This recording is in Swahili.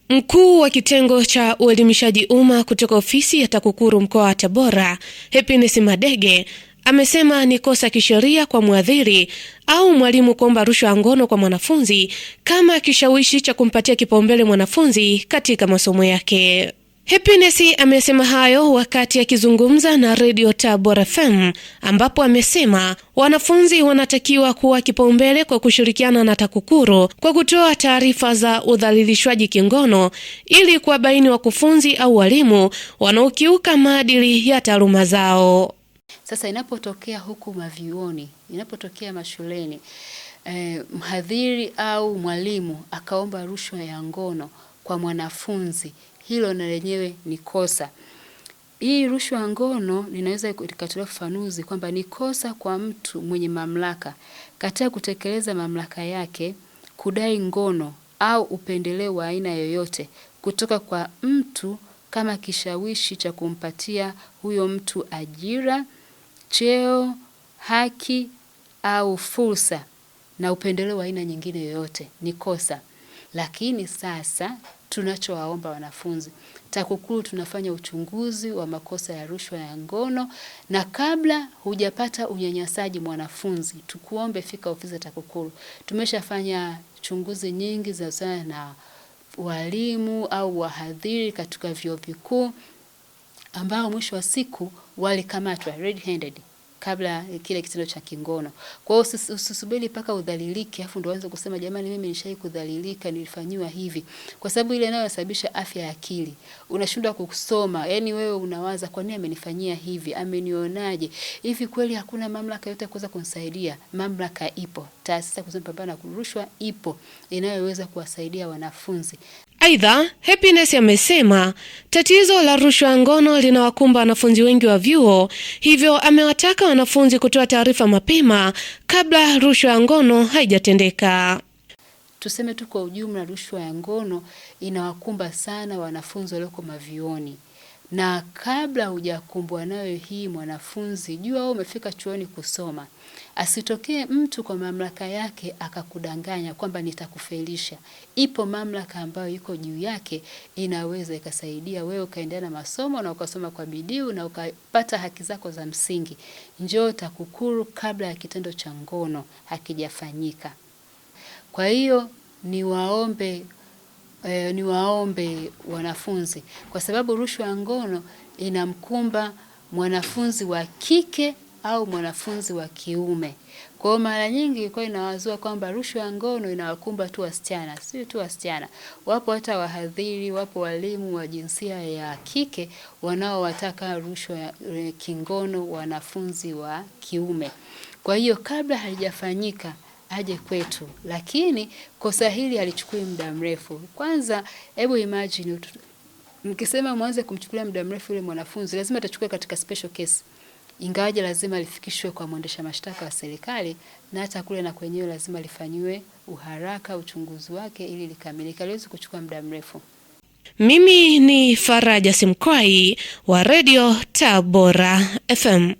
Mkuu wa kitengo cha uelimishaji umma kutoka ofisi ya TAKUKURU mkoa wa Tabora, Happiness Madege, amesema ni kosa kisheria kwa mwadhiri au mwalimu kuomba rushwa ya ngono kwa mwanafunzi kama kishawishi cha kumpatia kipaumbele mwanafunzi katika masomo yake. Happiness amesema hayo wakati akizungumza na Radio Tabora FM, ambapo amesema wanafunzi wanatakiwa kuwa kipaumbele kwa kushirikiana na TAKUKURU kwa kutoa taarifa za udhalilishwaji kingono ili kuwabaini wakufunzi au walimu wanaokiuka maadili ya taaluma zao. Sasa inapotokea huku mavyuoni, inapotokea mashuleni, mhadhiri au mwalimu akaomba rushwa ya ngono kwa mwanafunzi, hilo na lenyewe ni kosa. Hii rushwa ya ngono linaweza ikatolewa ufafanuzi kwamba ni kosa kwa mtu mwenye mamlaka katika kutekeleza mamlaka yake kudai ngono au upendeleo wa aina yoyote kutoka kwa mtu kama kishawishi cha kumpatia huyo mtu ajira, cheo, haki au fursa, na upendeleo wa aina nyingine yoyote ni kosa. Lakini sasa tunachowaomba wanafunzi, TAKUKURU tunafanya uchunguzi wa makosa ya rushwa ya ngono, na kabla hujapata unyanyasaji mwanafunzi, tukuombe fika ofisi ya TAKUKURU. Tumeshafanya chunguzi nyingi za sana na walimu au wahadhiri katika vyuo vikuu ambao mwisho wa siku walikamatwa red-handed kabla kile kitendo cha kingono. Kwa hiyo usisubiri mpaka udhalilike afu ndio uanze kusema jamani mimi nilishai kudhalilika, nilifanywa hivi. Kwa sababu ile inayosababisha afya ya akili. Unashindwa kusoma, yani wewe unawaza kwa nini amenifanyia hivi, amenionaje? Hivi kweli hakuna mamlaka yote kuweza kunisaidia? Mamlaka ipo. Taasisi ya kupambana na rushwa ipo inayoweza kuwasaidia wanafunzi. Aidha, Happiness amesema tatizo la rushwa ya ngono linawakumba wanafunzi wengi wa vyuo, hivyo amewataka wanafunzi kutoa taarifa mapema kabla rushwa ya ngono haijatendeka. Tuseme tu kwa ujumla, rushwa ya ngono inawakumba sana wanafunzi walioko mavyuoni. Na kabla hujakumbwa nayo hii mwanafunzi, jua wewe umefika chuoni kusoma. Asitokee mtu kwa mamlaka yake akakudanganya kwamba nitakufelisha. Ipo mamlaka ambayo iko juu yake inaweza ikasaidia wewe ukaendelea na masomo na ukasoma kwa bidii na ukapata haki zako za msingi. Njoo TAKUKURU kabla ya kitendo cha ngono hakijafanyika. Kwa hiyo niwaombe wanafunzi, kwa sababu rushwa ya ngono inamkumba mwanafunzi wa kike au mwanafunzi wa kiume. Kwa hiyo mara nyingi ilikuwa inawazua kwamba rushwa ya ngono inawakumba tu wasichana. Sio tu wasichana. Wapo hata wahadhiri, wapo walimu wa jinsia ya kike wanaowataka rushwa ya kingono wanafunzi wa kiume. Kwa hiyo kabla halijafanyika aje kwetu, lakini kosa hili halichukui muda mrefu. Kwanza hebu imagine mkisema mwanze kumchukulia muda mrefu yule mwanafunzi, lazima atachukua katika special case. Ingawaje lazima lifikishwe kwa mwendesha mashtaka wa serikali, na hata kule na kwenyewe lazima lifanywe uharaka uchunguzi wake ili likamilike. Haliwezi kuchukua muda mrefu. Mimi ni Faraja Simkwai wa Radio Tabora FM.